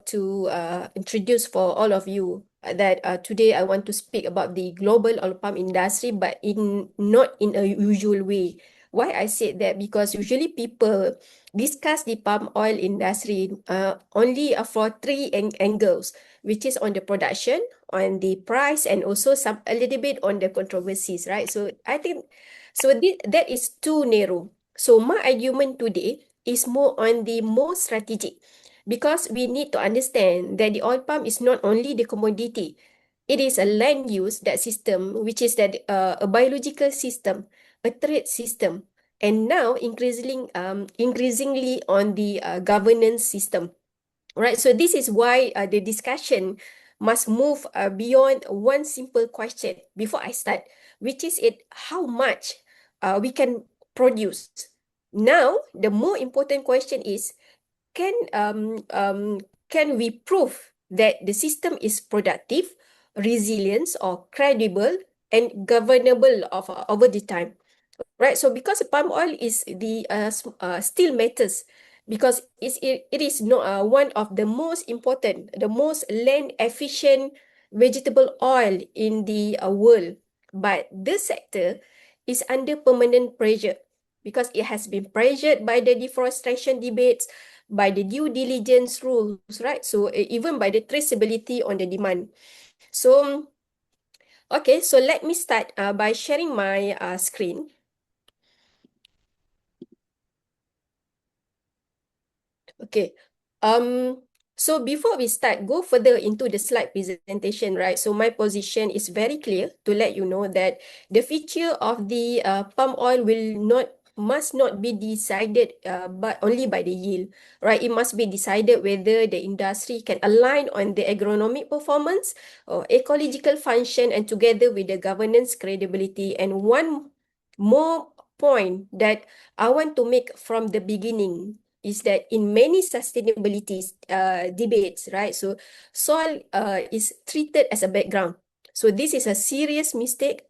to introduce for all of you that today I want to speak about the global oil palm industry, but not in a usual way. Why I said that? Because usually people discuss the palm oil industry only for three angles, which is on the production, on the price, and also a little bit on the controversies, right? So I think that is too narrow. So my argument today is more on the more strategic, because we need to understand that the oil palm is not only the commodity, it is a land use that system, which is that a biological system, a trade system, and now increasingly on the governance system. Right, so this is why the discussion must move beyond one simple question before I start, which is how much we can produce. Now, the more important question is, can um, um, can we prove that the system is productive, resilient, or credible and governable over the time? Right, so because palm oil is the still matters, because it is not one of the most important, the most land efficient vegetable oil in the world, but this sector is under permanent pressure because it has been pressured by the deforestation debates, by the due diligence rules, right? So even by the traceability on the demand. So okay, so let me start by sharing my screen. Okay. Um, so before we start, go further into the slide presentation, right? So my position is very clear to let you know that the future of the palm oil must not be decided but only by the yield, right? It must be decided whether the industry can align on the agronomic performance or ecological function, and together with the governance credibility. And one more point that I want to make from the beginning is that in many sustainability debates, right? So soil is treated as a background. So this is a serious mistake,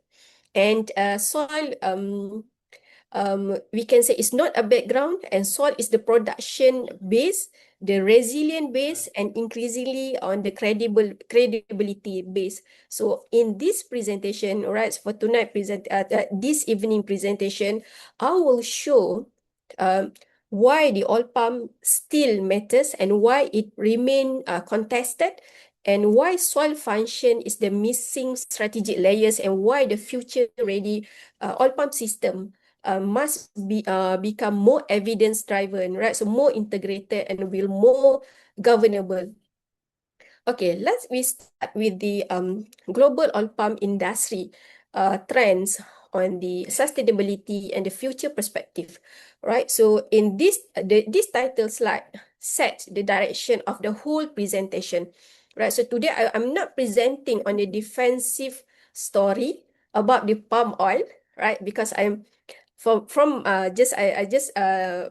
and soil we can say it's not a background, and soil is the production base, the resilient base, and increasingly on the credibility base. So in this presentation, right, for tonight this evening presentation, I will show why the oil palm still matters and why it remain contested, and why soil function is the missing strategic layers, and why the future ready oil palm system must become more evidence driven, right? So more integrated and will more governable. Okay, we start with the global oil palm industry trends on the sustainability and the future perspective, right? So in this title slide sets the direction of the whole presentation, right? So today I'm not presenting on a defensive story about the palm oil, right? Because I'm from I just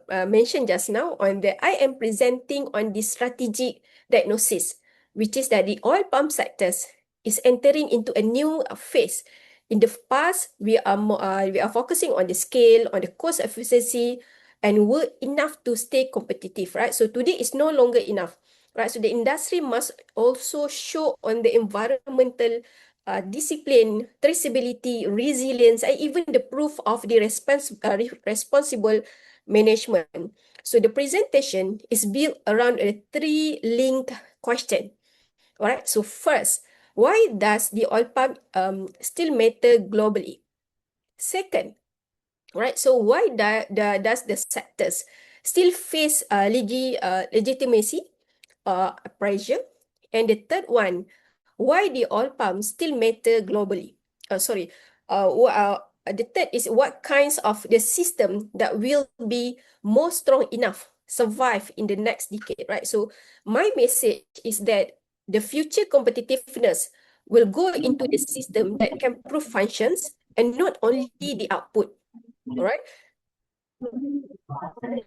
mentioned just now on that I am presenting on the strategic diagnosis, which is that the oil palm sectors is entering into a new phase. In the past, we are focusing on the scale, on the cost efficiency, and were enough to stay competitive, right? So today is no longer enough, right? So the industry must also show on the environmental discipline, traceability, resilience, and even the proof of the responsible management. So the presentation is built around a three-linked question. All right. So first, why does the oil palm still matter globally? Second, right? So why does the sectors still face legitimacy pressure? And the third one, why the oil palm still matter globally? Sorry. The third is what kinds of the system that will be more strong enough survive in the next decade, right? So my message is that the future competitiveness will go into the system that can prove functions and not only the output. All right.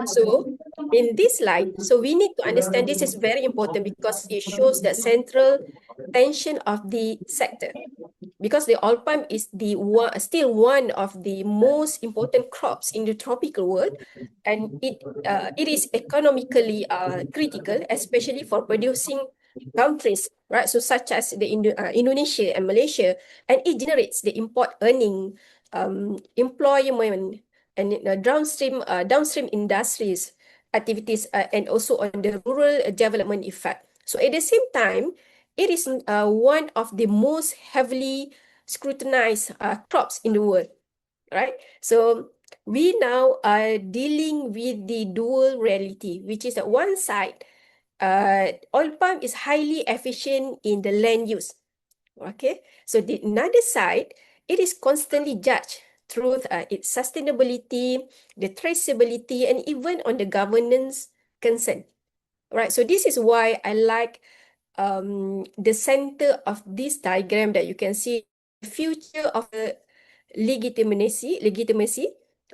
So in this slide, so we need to understand this is very important because it shows the central tension of the sector. because the oil palm is still one of the most important crops in the tropical world, and it is economically critical, especially for producing countries, right? So such as Indonesia and Malaysia, and it generates the import earning, employment, and downstream industries activities, and also on the rural development effect. So at the same time, it is one of the most heavily scrutinized crops in the world, right? So we now are dealing with the dual reality, which is that one side, oil palm is highly efficient in the land use. Okay, so the another side, it is constantly judged through its sustainability, the traceability, and even on the governance concern. Right, so this is why I like the center of this diagram that you can see the future of the legitimacy,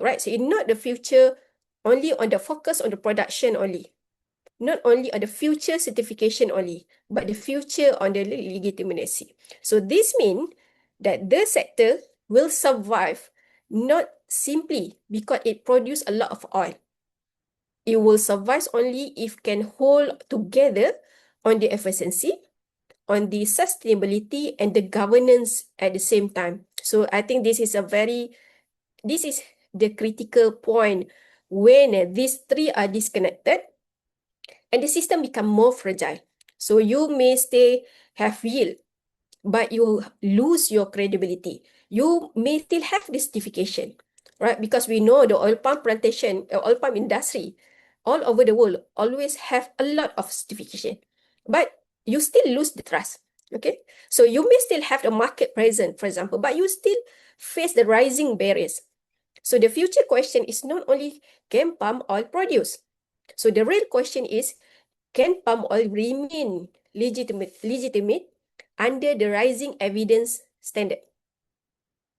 right? So it's not the future only on the focus on the production only, not only on the future certification only, but the future on the legitimacy. So this means that the sector will survive not simply because it produces a lot of oil. It will survive only if can hold together on the efficiency, on the sustainability, and the governance at the same time. So I think this is the critical point when these three are disconnected and the system become more fragile. So you may have yield, but you lose your credibility. You may still have this certification, right? Because we know the oil palm plantation, oil palm industry, all over the world always have a lot of certification, but you still lose the trust. Okay, so you may still have the market present, for example, but you still face the rising barriers. So the future question is not only can palm oil produce. So the real question is, can palm oil remain legitimate under the rising evidence standard?